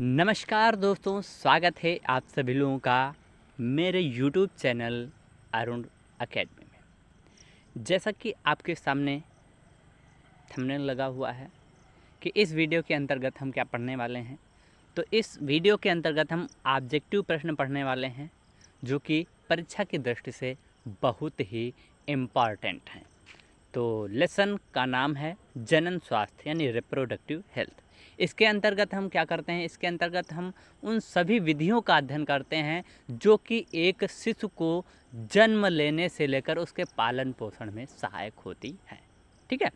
नमस्कार दोस्तों, स्वागत है आप सभी लोगों का मेरे YouTube चैनल अरुण एकेडमी में। जैसा कि आपके सामने थंबनेल लगा हुआ है कि इस वीडियो के अंतर्गत हम क्या पढ़ने वाले हैं, तो इस वीडियो के अंतर्गत हम ऑब्जेक्टिव प्रश्न पढ़ने वाले हैं जो कि परीक्षा की दृष्टि से बहुत ही इम्पॉर्टेंट हैं। तो लेसन का नाम है जनन स्वास्थ्य यानी रिप्रोडक्टिव हेल्थ। इसके अंतर्गत हम क्या करते हैं, इसके अंतर्गत हम उन सभी विधियों का अध्ययन करते हैं जो कि एक शिशु को जन्म लेने से लेकर उसके पालन पोषण में सहायक होती है। ठीक है,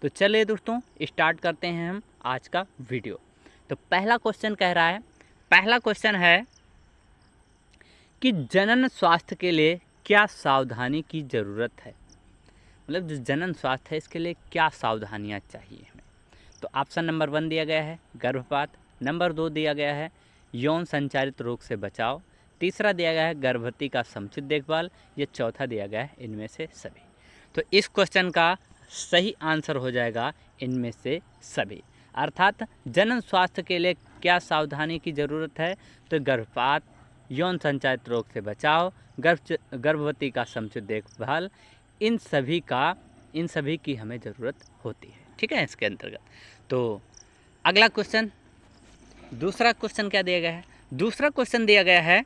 तो चलिए दोस्तों स्टार्ट करते हैं हम आज का वीडियो। तो पहला क्वेश्चन कह रहा है, पहला क्वेश्चन है कि जनन स्वास्थ्य के लिए क्या सावधानी की ज़रूरत है। मतलब जो जनन स्वास्थ्य है इसके लिए क्या सावधानियाँ चाहिए हमें। तो ऑप्शन नंबर 1 दिया गया है गर्भपात, नंबर 2 दिया गया है यौन संचारित रोग से बचाव, तीसरा दिया गया है गर्भवती का समुचित देखभाल, या चौथा दिया गया है इनमें से सभी। तो इस क्वेश्चन का सही आंसर हो जाएगा इनमें से सभी। अर्थात जनन स्वास्थ्य के लिए क्या सावधानी की ज़रूरत है, तो गर्भपात, यौन संचारित रोग से बचाव, गर्भवती का समुचित देखभाल, इन सभी की हमें ज़रूरत होती है। ठीक है, इसके अंतर्गत। तो अगला क्वेश्चन, दूसरा क्वेश्चन क्या दिया गया है। दूसरा क्वेश्चन दिया गया है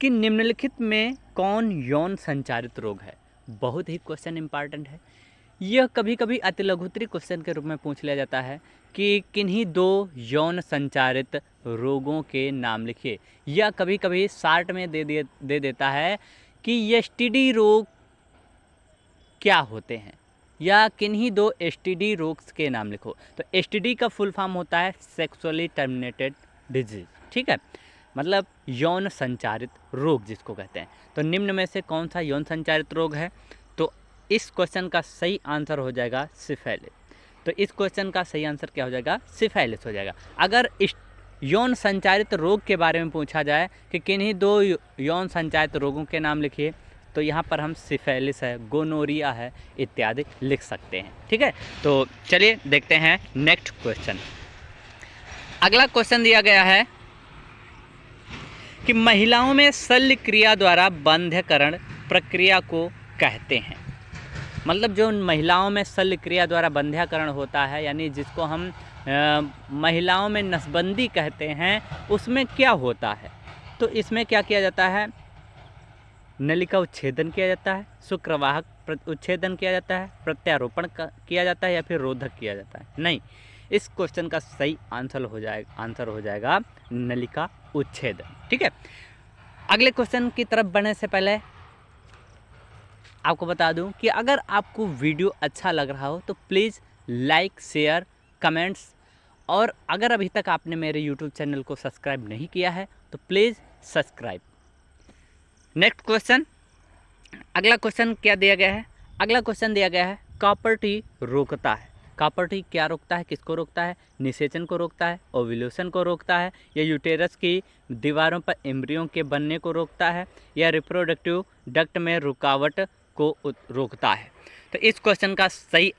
कि निम्नलिखित में कौन यौन संचारित रोग है। बहुत ही क्वेश्चन इंपॉर्टेंट है। यह कभी कभी अति लघुत्तरी क्वेश्चन के रूप में पूछ लिया जाता है कि किन्हीं 2 यौन संचारित रोगों के नाम लिखिए, या कभी कभी शार्ट में दे देता है कि एसटीडी रोग क्या होते हैं, या किन्हीं 2 एसटीडी रोग्स के नाम लिखो। तो एसटीडी का फुल फॉर्म होता है सेक्सुअली टर्मिनेटेड डिजीज। ठीक है, मतलब यौन संचारित रोग जिसको कहते हैं। तो निम्न में से कौन सा यौन संचारित रोग है, तो इस क्वेश्चन का सही आंसर हो जाएगा सिफिलिस। तो इस क्वेश्चन का सही आंसर क्या हो जाएगा, सिफिलिस हो जाएगा। अगर इस यौन संचारित रोग के बारे में पूछा जाए कि किन्हीं 2 यौन संचारित रोगों के नाम लिखिए, तो यहाँ पर हम सिफिलिस है, गोनोरिया है इत्यादि लिख सकते हैं। ठीक है, तो चलिए देखते हैं नेक्स्ट क्वेश्चन। अगला क्वेश्चन दिया गया है कि महिलाओं में शल्य क्रिया द्वारा बंध्यकरण प्रक्रिया को कहते हैं। मतलब जो महिलाओं में शल्य क्रिया द्वारा बंध्यकरण होता है, यानी जिसको हम महिलाओं में नसबंदी कहते हैं, उसमें क्या होता है। तो इसमें क्या किया जाता है, नलिका उच्छेदन किया जाता है, शुक्रवाहक उच्छेदन किया जाता है, प्रत्यारोपण किया जाता है, या फिर रोधक किया जाता है। नहीं, इस क्वेश्चन का सही आंसर हो जाएगा नलिका उच्छेदन। ठीक है, अगले क्वेश्चन की तरफ बढ़ने से पहले आपको बता दूं कि अगर आपको वीडियो अच्छा लग रहा हो तो प्लीज़ लाइक, शेयर, कमेंट्स, और अगर अभी तक आपने मेरे YouTube चैनल को सब्सक्राइब नहीं किया है तो प्लीज़ सब्सक्राइब। नेक्स्ट क्वेश्चन, अगला क्वेश्चन क्या दिया गया है। अगला क्वेश्चन दिया गया है कॉपर टी रोकता है। कॉपर टी क्या रोकता है, किसको रोकता है, निषेचन को रोकता है, ओव्यूलेशन को रोकता है, या यूटेरस की दीवारों पर एम्ब्रियो के बनने को रोकता है, या रिप्रोडक्टिव डक्ट में रुकावट को रोकता है। तो इस क्वेश्चन का सही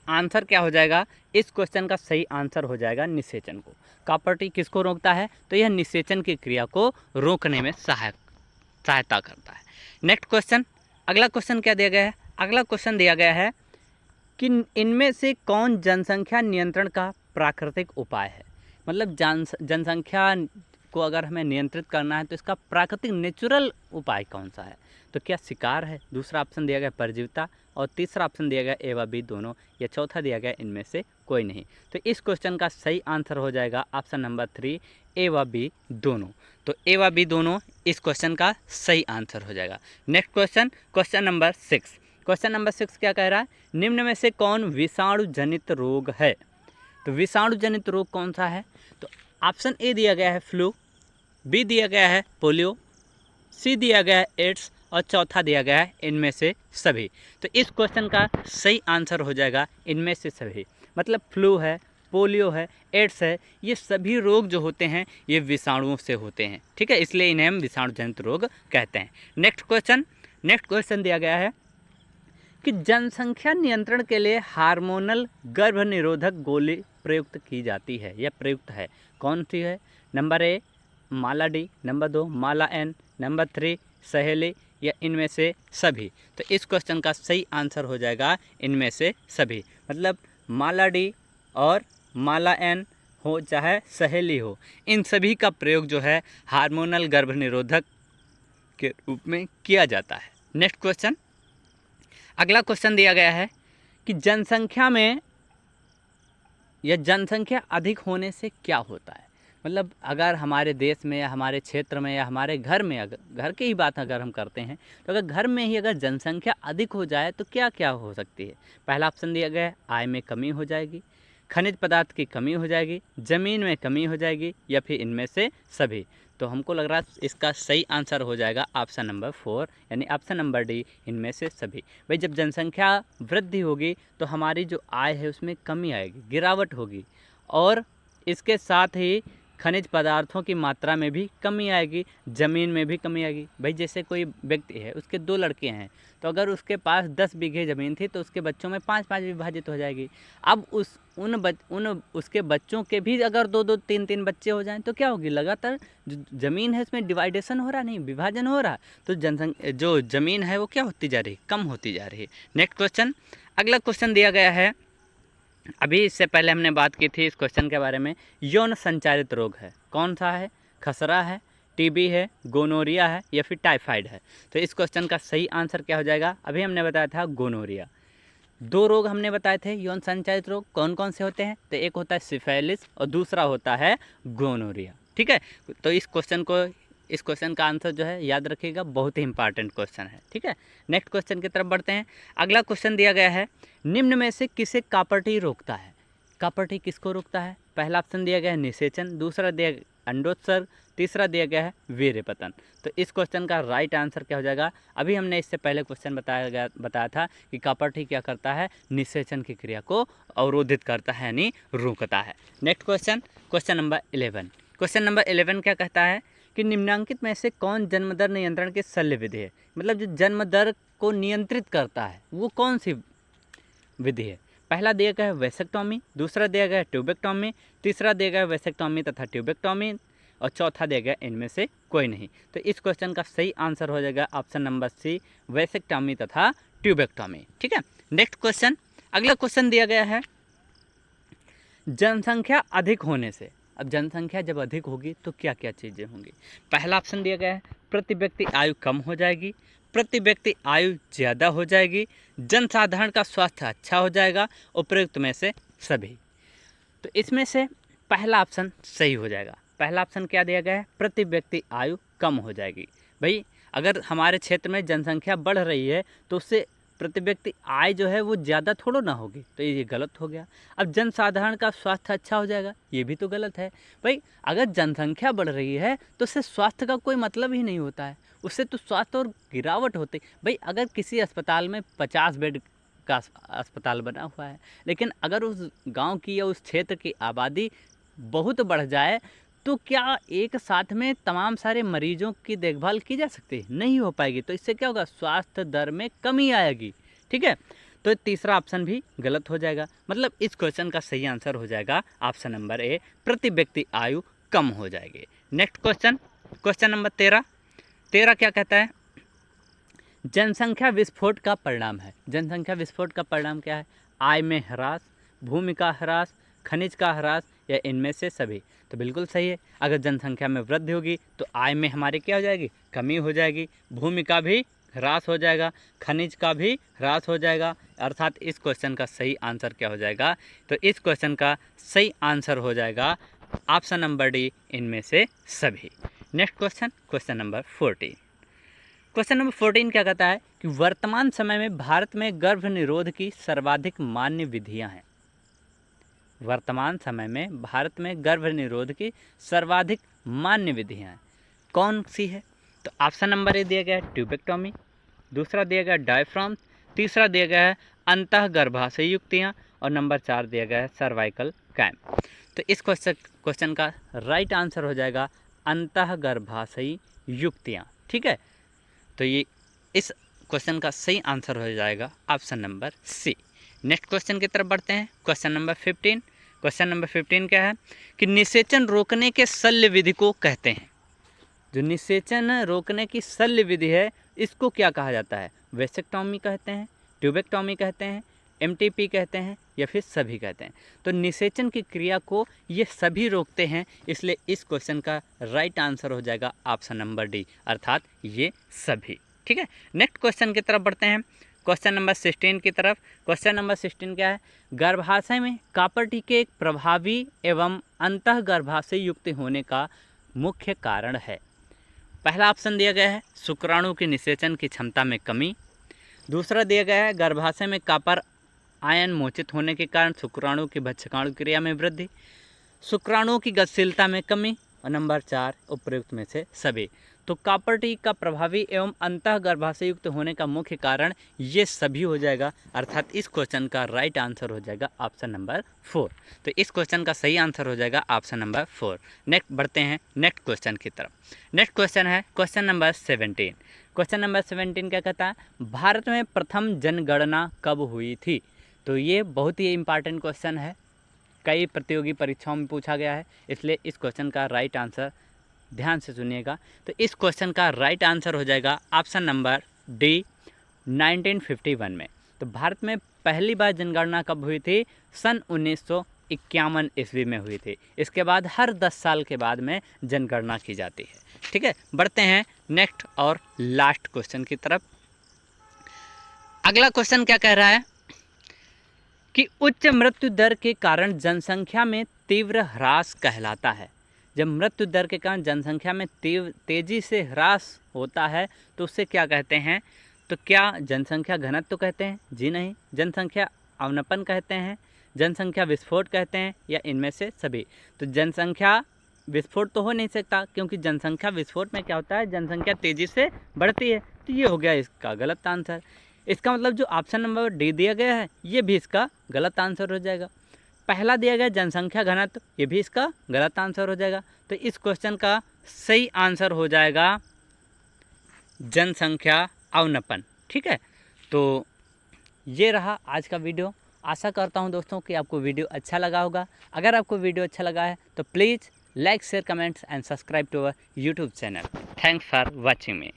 आंसर क्या हो जाएगा, इस क्वेश्चन का सही आंसर हो जाएगा निषेचन को। कॉपर टी किसको रोकता है, तो यह निषेचन की क्रिया को रोकने में सहायता करता है। नेक्स्ट क्वेश्चन, अगला क्वेश्चन क्या दिया गया है। अगला क्वेश्चन दिया गया है कि इनमें से कौन जनसंख्या नियंत्रण का प्राकृतिक उपाय है। मतलब जनसंख्या को अगर हमें नियंत्रित करना है तो इसका प्राकृतिक नेचुरल उपाय कौन सा है। तो क्या शिकार है, दूसरा ऑप्शन दिया गया परजीविता, और तीसरा ऑप्शन दिया गया ए व बी दोनों, या चौथा दिया गया इनमें से कोई नहीं। तो इस क्वेश्चन का सही आंसर हो जाएगा ऑप्शन नंबर 3 ए व बी दोनों। तो ए व बी दोनों इस क्वेश्चन का सही आंसर हो जाएगा। Next question, question number 6। Question number 6 क्या कह रहा है, निम्न में से कौन विषाणु जनित रोग है। तो विषाणु जनित रोग कौन सा है, तो ऑप्शन ए दिया गया है फ्लू, बी दिया गया है पोलियो, सी दिया गया है एड्स, और चौथा दिया गया है इनमें से सभी। तो इस क्वेश्चन का सही आंसर हो जाएगा इनमें से सभी। मतलब फ्लू है, पोलियो है, एड्स है, ये सभी रोग जो होते हैं ये विषाणुओं से होते हैं। ठीक है, इसलिए इन्हें हम विषाणु जनित रोग कहते हैं। नेक्स्ट क्वेश्चन दिया गया है कि जनसंख्या नियंत्रण के लिए हार्मोनल गर्भ निरोधक गोली प्रयुक्त की जाती है या प्रयुक्त है, कौन सी है? नंबर ए माला डी, नंबर 2 माला एन, नंबर 3 सहेली, या इनमें से सभी। तो इस क्वेश्चन का सही आंसर हो जाएगा इनमें से सभी। मतलब माला डी और माला एन हो चाहे सहेली हो, इन सभी का प्रयोग जो है हार्मोनल गर्भनिरोधक के रूप में किया जाता है। नेक्स्ट क्वेश्चन, अगला क्वेश्चन दिया गया है कि जनसंख्या में या जनसंख्या अधिक होने से क्या होता है। मतलब अगर हमारे देश में या हमारे क्षेत्र में या हमारे घर में, अगर घर की ही बात अगर हम करते हैं, तो अगर घर में ही अगर जनसंख्या अधिक हो जाए तो क्या क्या हो सकती है। पहला ऑप्शन दिया गया है आय में कमी हो जाएगी, खनिज पदार्थ की कमी हो जाएगी, ज़मीन में कमी हो जाएगी, या फिर इनमें से सभी। तो हमको लग रहा है इसका सही आंसर हो जाएगा ऑप्शन नंबर 4 यानी ऑप्शन नंबर डी, इनमें से सभी। भाई जब जनसंख्या वृद्धि होगी तो हमारी जो आय है उसमें कमी आएगी, गिरावट होगी, और इसके साथ ही खनिज पदार्थों की मात्रा में भी कमी आएगी, ज़मीन में भी कमी आएगी। भाई जैसे कोई व्यक्ति है, उसके 2 लड़के हैं, तो अगर उसके पास 10 बीघे ज़मीन थी तो उसके बच्चों में 5-5 विभाजित हो जाएगी। अब उसके बच्चों के भी अगर 2-2 3-3 बच्चे हो जाएं तो क्या होगी, लगातार जो ज़मीन है उसमें डिवाइडेशन हो रहा, नहीं विभाजन हो रहा, तो जो ज़मीन है वो क्या होती जा रही, कम होती जा रही है। नेक्स्ट क्वेश्चन, अगला क्वेश्चन दिया गया है, अभी इससे पहले हमने बात की थी इस क्वेश्चन के बारे में, यौन संचारित रोग है, कौन सा है? खसरा है, टीबी है, गोनोरिया है, या फिर टाइफाइड है। तो इस क्वेश्चन का सही आंसर क्या हो जाएगा? अभी हमने बताया था गोनोरिया। 2 रोग हमने बताए थे यौन संचारित रोग, कौन कौन से होते हैं? तो एक होता है सिफिलिस और दूसरा होता है गोनोरिया। ठीक है, तो इस क्वेश्चन का आंसर जो है याद रखिएगा, बहुत ही इंपॉर्टेंट क्वेश्चन है। ठीक है, नेक्स्ट क्वेश्चन की तरफ बढ़ते हैं। अगला क्वेश्चन दिया गया है, निम्न में से किसे कापरटी रोकता है? कापरटी किसको रोकता है? पहला ऑप्शन दिया गया है निषेचन, दूसरा दिया गया अंडोत्सर्ग, तीसरा दिया गया है वीर्यपतन। तो इस क्वेश्चन का राइट आंसर क्या हो जाएगा? अभी हमने इससे पहले क्वेश्चन बताया था कि कापरटी क्या करता है? निषेचन की क्रिया को अवरोधित करता है यानी रोकता है। Next question number 11। Question number 11 क्या कहता है कि निम्नांकित में से कौन जन्म दर नियंत्रण की शल्य विधि है? मतलब जो जन्म दर को नियंत्रित करता है वो कौन सी विधि है? पहला दिया गया है वेसेक्टोमी, दूसरा दिया गया है ट्यूबेक्टोमी, तीसरा दिया गया है वेसेक्टोमी तथा ट्यूबेक्टोमी, और चौथा दिया गया इनमें से कोई नहीं। तो इस क्वेश्चन का सही आंसर हो जाएगा ऑप्शन नंबर सी, वेसेक्टोमी तथा ट्यूबेक्टोमी। ठीक है, नेक्स्ट क्वेश्चन, अगला क्वेश्चन दिया गया है, जनसंख्या अधिक होने से, अब जनसंख्या जब अधिक होगी तो क्या क्या चीज़ें होंगी? पहला ऑप्शन दिया गया है प्रति व्यक्ति आयु कम हो जाएगी, प्रति व्यक्ति आयु ज़्यादा हो जाएगी, जनसाधारण का स्वास्थ्य अच्छा हो जाएगा, उपयुक्त में से सभी। तो इसमें से पहला ऑप्शन सही हो जाएगा। पहला ऑप्शन क्या दिया गया है? प्रति व्यक्ति आयु कम हो जाएगी। भाई अगर हमारे क्षेत्र में जनसंख्या बढ़ रही है तो उससे प्रति व्यक्ति आय जो है वो ज़्यादा थोड़ा ना होगी, तो ये गलत हो गया। अब जनसाधारण का स्वास्थ्य अच्छा हो जाएगा, ये भी तो गलत है। भाई अगर जनसंख्या बढ़ रही है तो उससे स्वास्थ्य का कोई मतलब ही नहीं होता है, उससे तो स्वास्थ्य और गिरावट होती। भाई अगर किसी अस्पताल में 50 बेड का अस्पताल बना हुआ है, लेकिन अगर उस गांव की या उस क्षेत्र की आबादी बहुत बढ़ जाए तो क्या एक साथ में तमाम सारे मरीजों की देखभाल की जा सकती है? नहीं हो पाएगी। तो इससे क्या होगा? स्वास्थ्य दर में कमी आएगी। ठीक है, तो तीसरा ऑप्शन भी गलत हो जाएगा। मतलब इस क्वेश्चन का सही आंसर हो जाएगा ऑप्शन नंबर ए, प्रति व्यक्ति आयु कम हो जाएगी। नेक्स्ट क्वेश्चन नंबर 13 क्या कहता है? जनसंख्या विस्फोट का परिणाम है। जनसंख्या विस्फोट का परिणाम क्या है? आय में ह्रास, भूमि का ह्रास, खनिज का ह्रास, या इनमें से सभी। तो बिल्कुल सही है, अगर जनसंख्या में वृद्धि होगी तो आय में हमारी क्या हो जाएगी? कमी हो जाएगी, भूमि का भी ह्रास हो जाएगा, खनिज का भी ह्रास हो जाएगा। अर्थात इस क्वेश्चन का सही आंसर क्या हो जाएगा? तो इस क्वेश्चन का सही आंसर हो जाएगा ऑप्शन नंबर डी, इनमें से सभी। Next question number 14। Question number 14 क्या कहता है कि वर्तमान समय में भारत में गर्भ निरोध की सर्वाधिक मान्य विधियां हैं। वर्तमान समय में भारत में गर्भ निरोध की सर्वाधिक मान्य विधियां हैं, कौन सी है? तो ऑप्शन नंबर ए दिया गया है ट्यूबेक्टोमी, दूसरा दिया गया है डायफ्राम, तीसरा दिया गया है अंतः गर्भाशय युक्तियाँ, और नंबर 4 दिया गया है सर्वाइकल कैम्प। तो इस क्वेश्चन का राइट आंसर हो जाएगा अंतः गर्भाशयी युक्तियाँ। ठीक है, तो ये इस क्वेश्चन का सही आंसर हो जाएगा option number C. Next question की तरफ बढ़ते हैं। Question number 15। क्वेश्चन नंबर 15 क्या है कि निषेचन रोकने के शल्य विधि को कहते हैं। जो निषेचन रोकने की शल्य विधि है इसको क्या कहा जाता है? वेसेक्टॉमी कहते हैं, ट्यूबेक्टॉमी कहते हैं, एमटीपी कहते हैं या फिर सभी कहते हैं। तो निषेचन की क्रिया को ये सभी रोकते हैं, इसलिए इस क्वेश्चन का राइट आंसर हो जाएगा ऑप्शन नंबर डी, अर्थात ये सभी। ठीक है, नेक्स्ट क्वेश्चन की तरफ बढ़ते हैं, क्वेश्चन नंबर 16 की तरफ। क्वेश्चन नंबर 16 क्या है? गर्भाशय में कॉपर टी के एक प्रभावी एवं अंतः गर्भाशय युक्त होने का मुख्य कारण है। पहला ऑप्शन दिया गया है शुक्राणु की निषेचन की क्षमता में कमी। दूसरा दिया गया है गर्भाशय में कॉपर आयन मोचित होने के कारण शुक्राणु की भक्षकाणु क्रिया में वृद्धि, शुक्राणुओं की गतिशीलता में कमी, और नंबर 4 उपयुक्त में से सभी। तो कॉपर टी का प्रभावी एवं अंतः गर्भाशय युक्त होने का मुख्य कारण ये सभी हो जाएगा, अर्थात इस क्वेश्चन का राइट आंसर हो जाएगा ऑप्शन नंबर 4। तो इस क्वेश्चन का सही आंसर हो जाएगा ऑप्शन नंबर 4। नेक्स्ट बढ़ते हैं नेक्स्ट क्वेश्चन की तरफ। नेक्स्ट क्वेश्चन है क्वेश्चन नंबर 17। क्वेश्चन नंबर 17 क्या कहता है? भारत में प्रथम जनगणना कब हुई थी? तो ये बहुत ही इंपॉर्टेंट क्वेश्चन है, कई प्रतियोगी परीक्षाओं में पूछा गया है, इसलिए इस क्वेश्चन का राइट आंसर ध्यान से सुनिएगा। तो इस क्वेश्चन का राइट आंसर हो जाएगा ऑप्शन नंबर डी 1951 में। तो भारत में पहली बार जनगणना कब हुई थी? सन 1951 ईस्वी में हुई थी। इसके बाद हर 10 साल के बाद में जनगणना की जाती है। ठीक है, बढ़ते हैं नेक्स्ट और लास्ट क्वेश्चन की तरफ। अगला क्वेश्चन क्या कह रहा है कि उच्च मृत्यु दर के कारण जनसंख्या में तीव्र ह्रास कहलाता है। जब मृत्यु दर के कारण जनसंख्या में तेजी से ह्रास होता है तो उससे क्या कहते हैं? तो क्या जनसंख्या घनत्व तो कहते हैं? जी नहीं। जनसंख्या अवनपन कहते हैं, जनसंख्या विस्फोट कहते हैं, या इनमें से सभी? तो जनसंख्या विस्फोट तो हो नहीं सकता, क्योंकि जनसंख्या विस्फोट में क्या होता है? जनसंख्या तेजी से बढ़ती है। तो ये हो गया इसका गलत आंसर। इसका मतलब जो ऑप्शन नंबर डी दिया गया है ये भी इसका गलत आंसर हो जाएगा। पहला दिया गया जनसंख्या घनत्व, ये भी इसका गलत आंसर हो जाएगा। तो इस क्वेश्चन का सही आंसर हो जाएगा जनसंख्या अवनपन। ठीक है, तो ये रहा आज का वीडियो। आशा करता हूँ दोस्तों कि आपको वीडियो अच्छा लगा होगा। अगर आपको वीडियो अच्छा लगा है तो please like share comments and subscribe to our YouTube channel. Thanks for watching me.